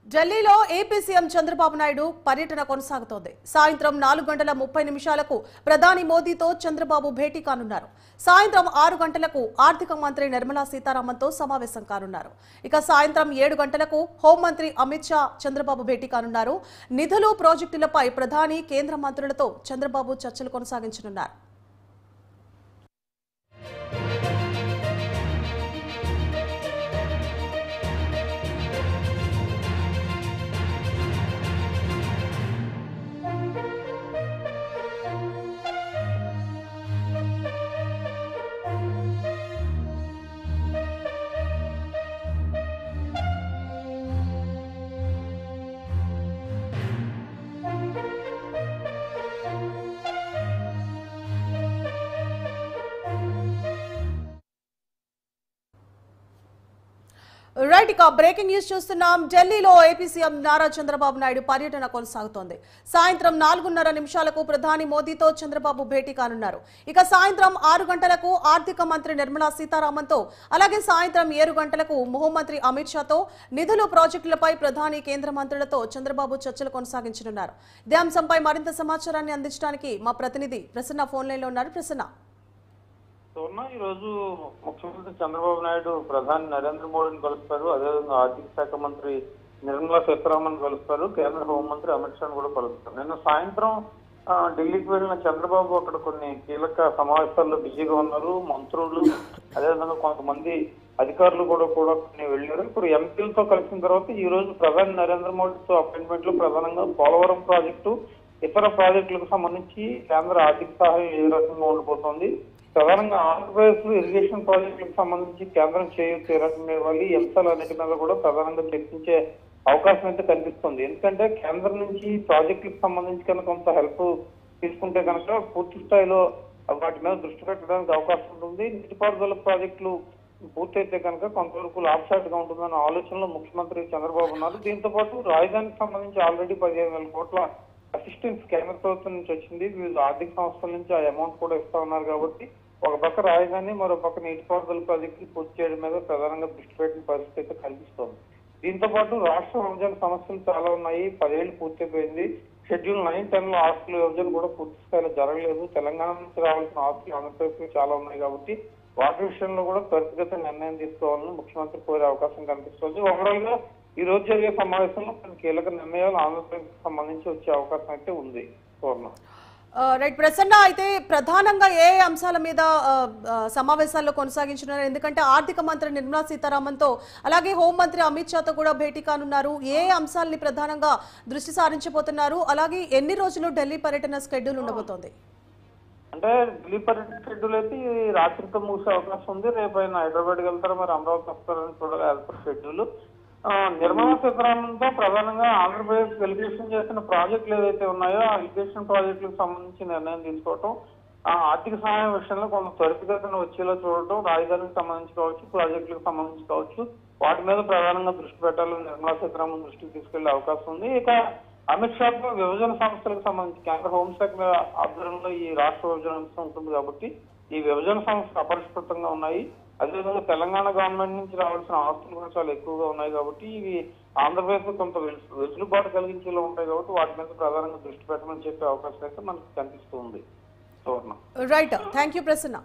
ఢిల్లీలో AP CM Chandrababu Naidu పర్యటన కొనసాగుతోంది. సాయంత్రం 4:30 ప్రధాని మోదీతో చంద్రబాబు భేటీ కానున్నారు. సాయంత్రం 6 గంటలకు ఆర్థిక మంత్రి నిర్మలా సీతారామన్తో సమావేశం కానున్నారు. ఇక సాయంత్రం 7 గంటలకు హోంమంత్రి అమిత్ షా చంద్రబాబు భేటీ కానున్నారు. నిధులు, ప్రాజెక్టులపై ప్రధాని, కేంద్ర మంత్రులతో చంద్రబాబు చర్చలు కొనసాగించనున్నారు. రైట్, ఇక బ్రేకింగ్ న్యూస్ చూస్తున్నాం. ఢిల్లీలో ఏపీ సీఎం నారా చంద్రబాబు నాయుడు పర్యటన కొనసాగుతోంది. సాయంత్రం 4:30 ప్రధాని మోదీతో చంద్రబాబు భేటీ కానున్నారు. ఇక సాయంత్రం 6 గంటలకు ఆర్థిక మంత్రి నిర్మలా సీతారామన్తో, అలాగే సాయంత్రం 7 గంటలకు హోంమంత్రి అమిత్ షాతో నిధులు, ప్రాజెక్టులపై ప్రధాని, కేంద్ర మంత్రులతో చంద్రబాబు చర్చలు కొనసాగించనున్నారు. ఇదే అంశంపై మరింత సమాచారాన్ని అందించడానికి మా ప్రతినిధి ప్రసన్న ఫోన్ లైన్ లో ఉన్నారు. ప్రసన్న, ఈ రోజు ముఖ్యమంత్రి చంద్రబాబు నాయుడు ప్రధాని నరేంద్ర మోడీని కలుస్తారు. అదేవిధంగా ఆర్థిక శాఖ మంత్రి నిర్మలా సీతారామన్ కలుస్తారు. కేంద్ర హోంమంత్రి అమిత్ షాను కూడా కలుస్తారు. నిన్న సాయంత్రం ఢిల్లీకి వెళ్లిన చంద్రబాబు అక్కడ కొన్ని కీలక సమావేశాల్లో బిజీగా ఉన్నారు. మంత్రులు, అదేవిధంగా కొంతమంది అధికారులు కూడా కొన్ని వెళ్ళారు. ఇప్పుడు ఎంపీలతో కలిసిన తర్వాత ఈ రోజు ప్రధాని నరేంద్ర మోడీతో అపాయింట్మెంట్లు ప్రధానంగా పోలవరం ప్రాజెక్టు, ఇతర ప్రాజెక్టులకు సంబంధించి కేంద్ర ఆర్థిక సహాయం ఏ రకంగా ఉండిపోతుంది, ప్రధానంగా ఆంధ్రప్రదేశ్ లో ఇరిగేషన్ ప్రాజెక్టులకు సంబంధించి కేంద్రం ఏ రకంగా ఇవ్వాలి, ఈ అంశాలన్నిటి మీద కూడా ప్రధానంగా చర్చించే అవకాశం అయితే కనిపిస్తుంది. ఎందుకంటే కేంద్రం నుంచి ప్రాజెక్టులకు సంబంధించి కనుక కొంత హెల్ప్ తీసుకుంటే కనుక పూర్తి స్థాయిలో వాటి మీద దృష్టి పెట్టడానికి అవకాశం ఉంటుంది. నీటిపారుదల ప్రాజెక్టులు పూర్తయితే కనుక కొంతవరకు లాభసాటిగా ఉంటుందన్న ఆలోచనలో ముఖ్యమంత్రి చంద్రబాబు ఉన్నారు. దీంతో పాటు రాజధానికి సంబంధించి ఆల్రెడీ 15,000 కోట్ల అసిస్టెన్స్ కేంద్ర ప్రభుత్వం నుంచి వచ్చింది. వివిధ ఆర్థిక సంస్థల నుంచి ఆ అమౌంట్ కూడా ఇస్తా ఉన్నారు. కాబట్టి ఒక పక్క రాజధాని, మరో పక్క నీటిపారుదల ప్రాజెక్టులు పూర్తి చేయడం మీద ప్రధానంగా దృష్టి పెట్టిన పరిస్థితి అయితే కనిపిస్తోంది. దీంతో పాటు రాష్ట్ర విభజన సమస్యలు చాలా ఉన్నాయి. 10 ఏళ్లు పూర్తయిపోయింది. షెడ్యూల్ 9, 10 ఆస్తుల విభజన కూడా పూర్తి స్థాయిలో జరగలేదు. తెలంగాణ నుంచి రావాల్సిన ఆస్తులు ఆంధ్రప్రదేశ్ చాలా ఉన్నాయి. కాబట్టి వాటి విషయంలో కూడా త్వరితగత నిర్ణయం తీసుకోవాలని ముఖ్యమంత్రి కోరే అవకాశం కనిపిస్తుంది. ఓవరాల్ గా ఈ రోజు జరిగే సమావేశంలో కొన్ని కీలక నిర్ణయాలు ఆంధ్రప్రదేశ్ సంబంధించి వచ్చే అవకాశం అయితే ఉంది. రైట్ ప్రసన్న, అయితే ప్రధానంగా ఏ అంశాల మీద సమావేశాల్లో కొనసాగించున్నారు? ఎందుకంటే ఆర్థిక మంత్రి నిర్మలా సీతారామన్తో, అలాగే హోంమంత్రి అమిత్ షాతో కూడా భేటీ కానున్నారు. ఏ అంశాలని ప్రధానంగా దృష్టి సారించబోతున్నారు? అలాగే ఎన్ని రోజులు ఢిల్లీ పర్యటన స్కెడ్యూల్ ఉండబోతోంది? అంటే ఢిల్లీ పర్యటన షెడ్యూల్ అయితే రాత్రితో ముగిసే అవకాశం ఉంది. రేపు ఆయన హైదరాబాద్కి వెళ్తారు, మరి అమరావతి వస్తారని చూడాలి. యాజ్ పర్ షెడ్యూల్ నిర్మలా సీతారామన్తో ప్రధానంగా ఆంధ్రప్రదేశ్ ఎలిగేషన్ చేసిన ప్రాజెక్టులు ఏదైతే ఉన్నాయో ఆ ఎలిగేషన్ ప్రాజెక్టులకు సంబంధించి నిర్ణయం తీసుకోవటం, ఆర్థిక సహాయం విషయంలో కొంత త్వరితగతిన వచ్చేలా చూడటం, రాజధానికి సంబంధించి కావచ్చు, ప్రాజెక్టులకు సంబంధించి కావచ్చు, వాటి మీద ప్రధానంగా దృష్టి పెట్టాలని నిర్మలా సీతారామన్ దృష్టికి తీసుకెళ్లే అవకాశం ఉంది. ఇక అమిత్ షాతో విభజన సంస్థలకు సంబంధించి కేంద్ర హోంశాఖ ఆధ్వర్యంలో ఈ రాష్ట్ర విభజన అంశం ఉంటుంది. కాబట్టి ఈ విభజన సంస్థలు అపరిష్కృతంగా ఉన్నాయి. అదేవిధంగా తెలంగాణ గవర్నమెంట్ నుంచి రావాల్సిన ఆస్తులు కూడా చాలా ఎక్కువగా ఉన్నాయి. కాబట్టి ఇవి ఆంధ్రప్రదేశ్ లో కొంత వెసులుబాటు కలిగించేలా ఉంటాయి. కాబట్టి వాటి మీద ప్రధానంగా దృష్టి పెట్టమని చెప్పే అవకాశం అయితే మనకు కనిపిస్తుంది. Right, thank you Prasanna.